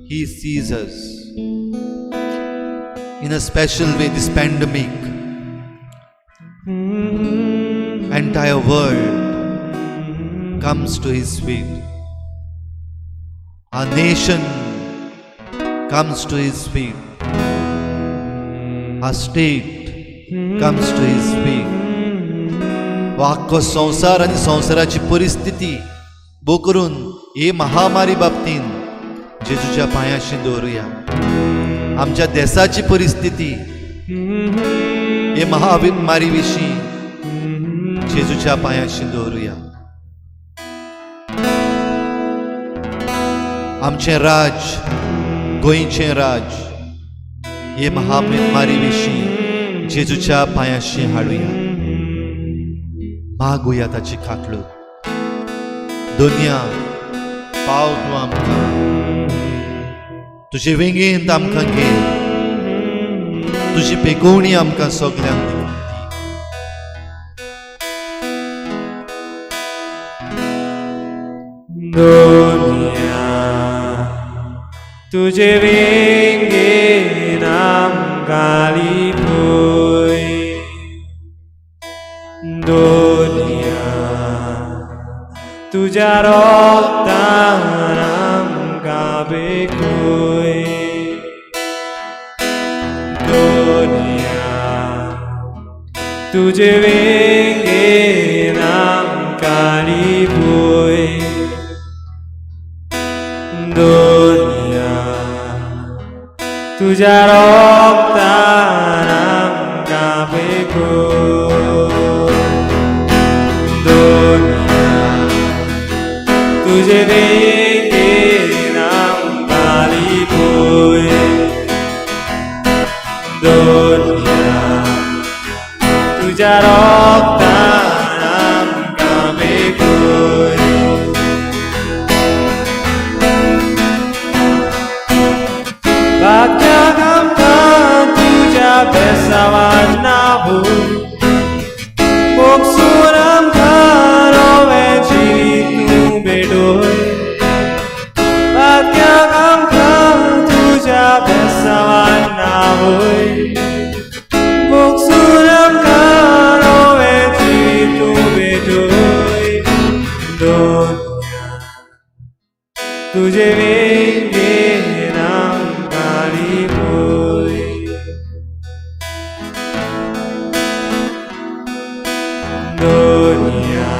He sees us. In a special way, this pandemic, entire world comes to His feet. Our nation comes to His feet. Our state comes to His feet. वाक्को संसार आणि संसाराची परिस्थिती बोकरून हे महामारी बाबतीन जेजूच्या पायाशी दवरुया. आमच्या देशाची परिस्थिती हे महामारी विशीं जेजूच्या पायाशी दवरुया. आमचे राज, गोंयचे राज हे महामारी विशीं जेजूच्या पायाशी हाडुया. मागुया ताची खाकलूक. दुनिया पाव तूं आमकां, तुजे वेंगेंत आमकां घे, तुजी पेकोवणी आमकां सगल्यांक दी. दुनिया तुजे वेंगेन आमकां लिपोय. दुनिया तुज्या रोगतान आमकां बेकोय. दुनिया तुजे वेंगेन आमकां लिपोय. दुनिया तुज्या रोगतान आमकां बेकोय. दुनिया तुजे वेंगेन आमकां लिपोय. दुनिया तुज्या रोगतान आमकां बेकोय. भाग्याक आमकां तुज्या बेसावान नाबूर, मोगसूर आमकां नवें जिवीत तूं भेटोय. भाग्याक आमकां तुज्या बेसावान नाबूर, मोगसूर आमकां नवें जिवीत तूं भेटोय. दुनिया तुजे वेंगेन आमकां लिपोय. दुनिया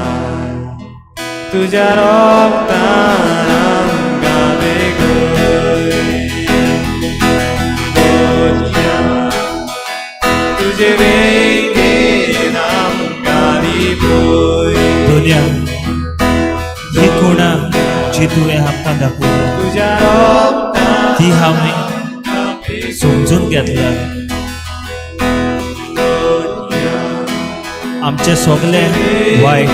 तुज्या रोगतान आमकां बेकोय. दुनिया तुजे वेंगेन आमकां लिपोय. दुनिया ही कोणा जी तुवें आमकां दाखयल्या तुज्या रोगतान ती हांवें समजून घेतल्या. आमचे सगळे वायट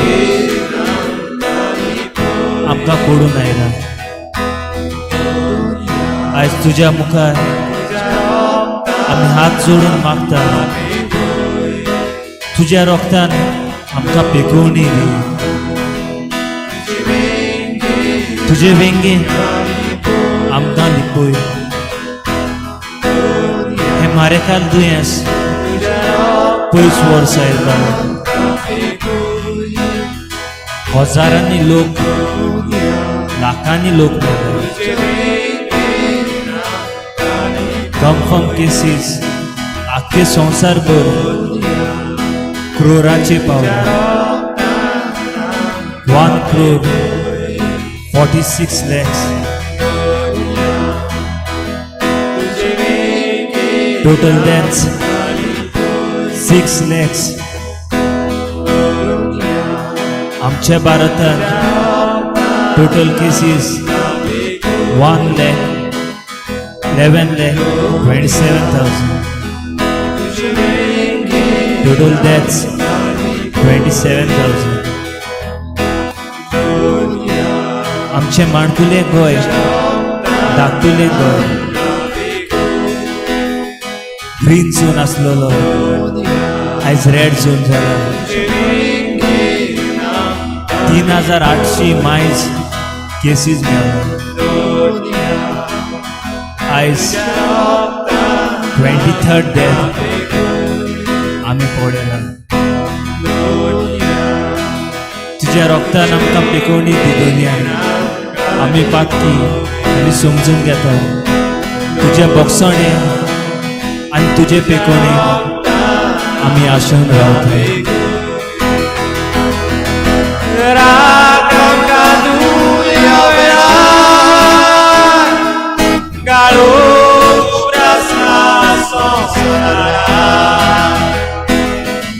आमकां पडून आयला. आयज तुज्या मुखार आमी हात जोडून मागता, तुज्या रोगतान आमकां पेकोवणी दी. तुजे वेंगेन आमकां लिपोय. हे मारेकाल दुयेंस पयस वर्स आयला. हजारांनी लोक, लाखांनी लोक मेले. कन्फर्म केसीस आख्खे संवसारभर क्रोराचे पावले. 1,46 lakhs. Total deaths 6 lakhs. आमच्या भारतात टोटल केसीस 1,11,27,000. Total deaths 27,000. आमचे माणकुले गोंय, धाकटुले गोंय ग्रीन झोन आसलेलो आयज रेड झोन जाला. 3,800 मायल्स केसीस मेळ्ळा. आयज 23rd डेथ आमी पळयला. तुज्या रोगतान आमकां पिकोवणी दी दुनियान आमी पातकी आमी समजून घेता. तुज्या बोगसणे आनी तुजे पिकोवणी आमी आशेन रावता. राग आमकां दुया वेळार गाळून उबरासना संवसारान.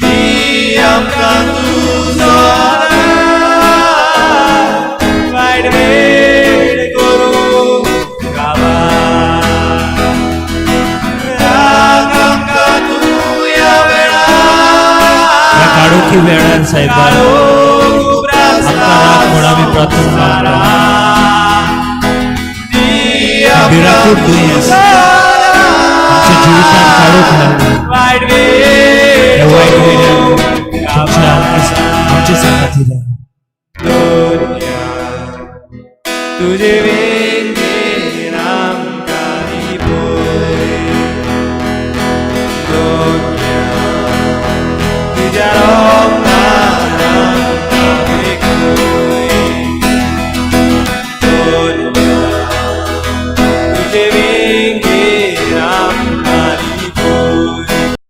दी आमकां तुजो आदार, वायट वेळ करूंक गावार. राग आमकां दुया वेळार काडोखी वेळार साहेबा आमकां राग म्हूण आमी प्रार्थना मागता. बिराकूट दुयेंस आमच्या जिवितांत काडूंक लाय. हे वायट वेळार आमचे सांगाती तुझे